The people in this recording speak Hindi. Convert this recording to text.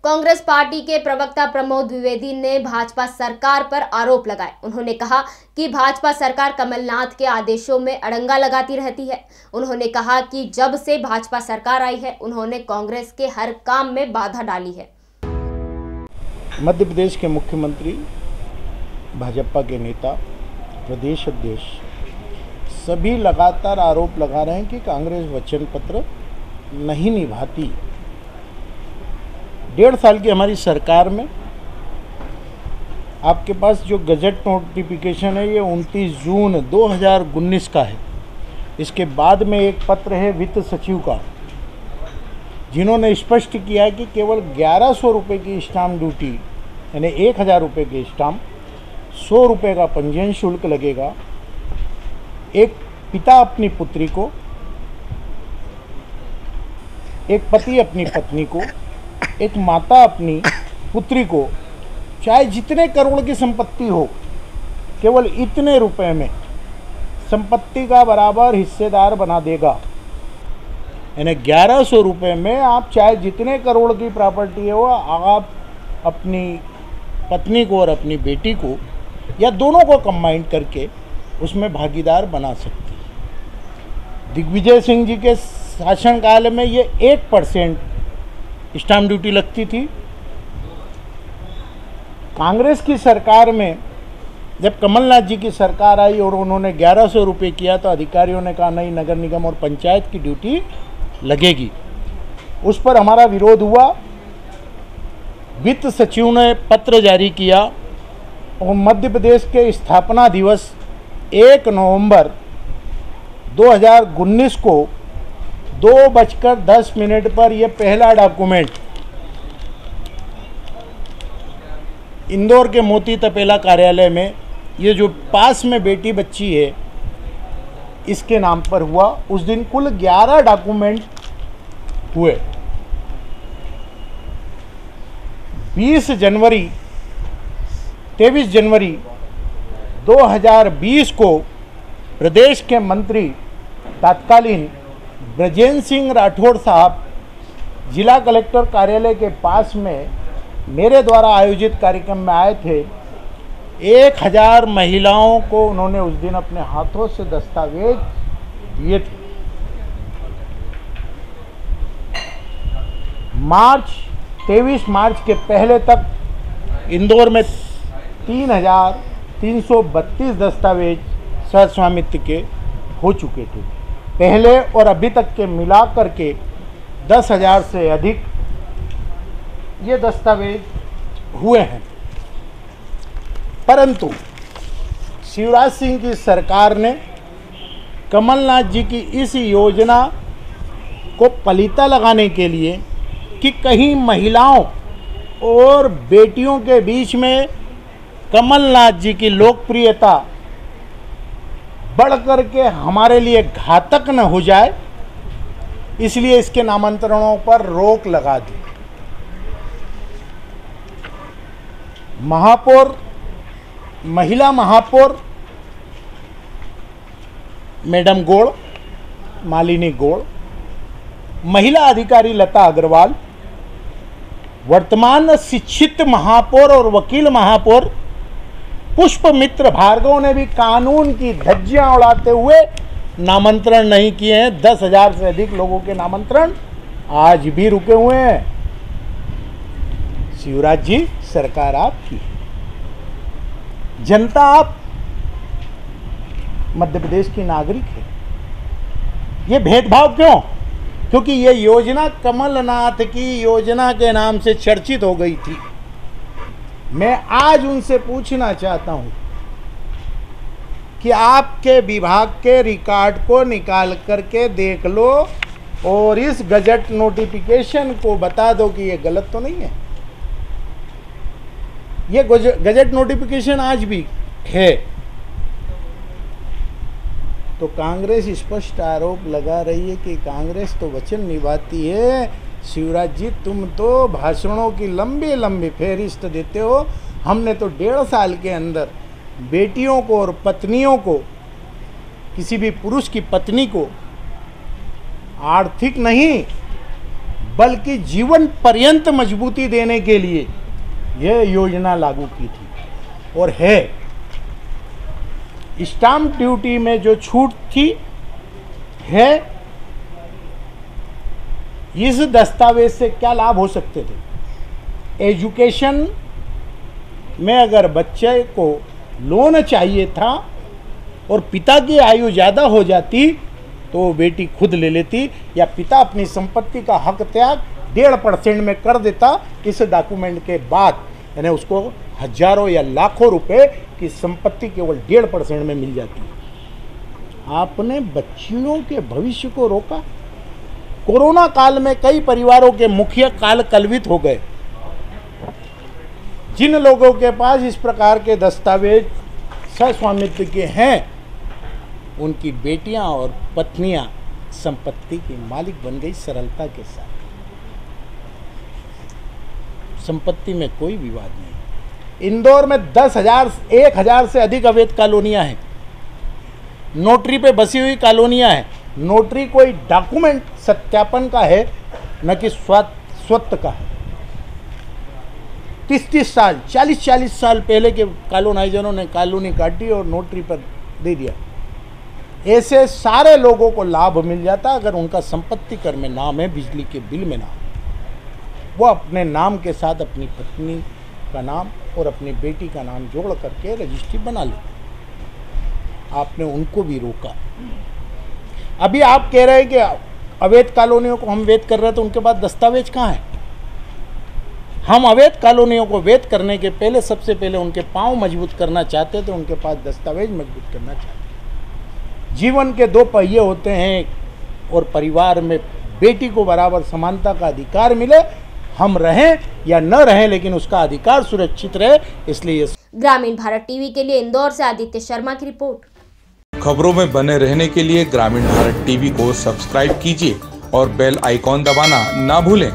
कांग्रेस पार्टी के प्रवक्ता प्रमोद द्विवेदी ने भाजपा सरकार पर आरोप लगाए। उन्होंने कहा कि भाजपा सरकार कमलनाथ के आदेशों में अड़ंगा लगाती रहती है। उन्होंने कहा कि जब से भाजपा सरकार आई है उन्होंने कांग्रेस के हर काम में बाधा डाली है। मध्य प्रदेश के मुख्यमंत्री, भाजपा के नेता, प्रदेश अध्यक्ष सभी लगातार आरोप लगा रहे हैं कि कांग्रेस वचन पत्र नहीं निभाती। 1.5 साल की हमारी सरकार में आपके पास जो गजट नोटिफिकेशन है ये 29 जून 2019 का है। इसके बाद में एक पत्र है वित्त सचिव का, जिन्होंने स्पष्ट किया है कि केवल 1100 रुपये की स्टाम्प ड्यूटी यानी 1000 रुपये की स्टाम्प, 100 रुपये का पंजीयन शुल्क लगेगा। एक पिता अपनी पुत्री को, एक पति अपनी पत्नी को, एक माता अपनी पुत्री को, चाहे जितने करोड़ की संपत्ति हो, केवल इतने रुपए में संपत्ति का बराबर हिस्सेदार बना देगा। यानी 1100 रुपये में आप चाहे जितने करोड़ की प्रॉपर्टी हो, आप अपनी पत्नी को और अपनी बेटी को या दोनों को कंबाइन करके उसमें भागीदार बना सकते हैं। दिग्विजय सिंह जी के शासनकाल में ये 1% स्टाम्प ड्यूटी लगती थी। कांग्रेस की सरकार में जब कमलनाथ जी की सरकार आई और उन्होंने 1100 रुपये किया तो अधिकारियों ने कहा नहीं, नगर निगम और पंचायत की ड्यूटी लगेगी। उस पर हमारा विरोध हुआ। वित्त सचिव ने पत्र जारी किया और मध्य प्रदेश के स्थापना दिवस 1 नवंबर 2019 को 2:10 पर यह पहला डॉक्यूमेंट इंदौर के मोती तपेला कार्यालय में, ये जो पास में बेटी बच्ची है इसके नाम पर हुआ। उस दिन कुल 11 डॉक्यूमेंट हुए। 23 जनवरी 2020 को प्रदेश के मंत्री तत्कालीन ब्रजेंद्र सिंह राठौड़ साहब जिला कलेक्टर कार्यालय के पास में मेरे द्वारा आयोजित कार्यक्रम में आए थे। 1000 महिलाओं को उन्होंने उस दिन अपने हाथों से दस्तावेज दिए थे। 23 मार्च के पहले तक इंदौर में 3332 दस्तावेज सहस्वामित्व के हो चुके थे पहले, और अभी तक के मिला करके 10,000 से अधिक ये दस्तावेज हुए हैं। परंतु शिवराज सिंह की सरकार ने कमलनाथ जी की इस योजना को पलीता लगाने के लिए कि कहीं महिलाओं और बेटियों के बीच में कमलनाथ जी की लोकप्रियता बढ़ कर के हमारे लिए घातक न हो जाए, इसलिए इसके नामांतरणों पर रोक लगा दी। महापौर, महिला महापौर मैडम गोड़, मालिनी गोड़, महिला अधिकारी लता अग्रवाल, वर्तमान शिक्षित महापौर और वकील महापौर पुष्पमित्र भार्गव ने भी कानून की धज्जियां उड़ाते हुए नामांतरण नहीं किए हैं। 10,000 से अधिक लोगों के नामांतरण आज भी रुके हुए हैं। शिवराज जी, सरकार आपकी, जनता आप मध्य प्रदेश की नागरिक है। ये भेदभाव क्यों? क्योंकि ये योजना कमलनाथ की योजना के नाम से चर्चित हो गई थी। मैं आज उनसे पूछना चाहता हूं कि आपके विभाग के रिकॉर्ड को निकाल करके देख लो और इस गजट नोटिफिकेशन को बता दो कि ये गलत तो नहीं है। ये गजट नोटिफिकेशन आज भी है। तो कांग्रेस स्पष्ट आरोप लगा रही है कि कांग्रेस तो वचन निभाती है। शिवराज जी, तुम तो भाषणों की लंबी लंबी फेहरिस्त देते हो। हमने तो 1.5 साल के अंदर बेटियों को और पत्नियों को, किसी भी पुरुष की पत्नी को आर्थिक नहीं बल्कि जीवन पर्यंत मजबूती देने के लिए यह योजना लागू की थी। और है, स्टाम्प ड्यूटी में जो छूट थी है, इस दस्तावेज से क्या लाभ हो सकते थे। एजुकेशन में अगर बच्चे को लोन चाहिए था और पिता की आयु ज़्यादा हो जाती तो वो बेटी खुद ले लेती, या पिता अपनी संपत्ति का हक त्याग 1.5% में कर देता। इस डॉक्यूमेंट के बाद यानी उसको हजारों या लाखों रुपए की संपत्ति केवल 1.5% में मिल जाती है। आपने बच्चियों के भविष्य को रोका। कोरोना काल में कई परिवारों के मुखिया काल कलवित हो गए। जिन लोगों के पास इस प्रकार के दस्तावेज सस्वामित्व के हैं, उनकी बेटियां और पत्नियां संपत्ति की मालिक बन गई सरलता के साथ। संपत्ति में कोई विवाद नहीं। इंदौर में 1,000 से अधिक अवैध कॉलोनियां हैं, नोटरी पे बसी हुई कॉलोनियां हैं। नोटरी कोई डॉक्यूमेंट सत्यापन का है, न कि स्वत्व का है। 30-30 साल 40-40 साल पहले के कॉलोनाइजरों ने कॉलोनी काटी और नोटरी पर दे दिया। ऐसे सारे लोगों को लाभ मिल जाता अगर उनका संपत्ति कर में नाम है, बिजली के बिल में नाम, वो अपने नाम के साथ अपनी पत्नी का नाम और अपनी बेटी का नाम जोड़ करके रजिस्ट्री बना ले। आपने उनको भी रोका। अभी आप कह रहे हैं कि अवैध कॉलोनियों को हम वैध कर रहे हैं, तो उनके पास दस्तावेज कहाँ है? हम अवैध कॉलोनियों को वैध करने के पहले सबसे पहले उनके पांव मजबूत करना चाहते थे, उनके पास दस्तावेज मजबूत करना चाहते। जीवन के 2 पहिए होते हैं और परिवार में बेटी को बराबर समानता का अधिकार मिले। हम रहें या न रहें, लेकिन उसका अधिकार सुरक्षित रहे, इसलिए। ग्रामीण भारत टीवी के लिए इंदौर से आदित्य शर्मा की रिपोर्ट। खबरों में बने रहने के लिए ग्रामीण भारत टीवी को सब्सक्राइब कीजिए और बेल आइकॉन दबाना ना भूलें।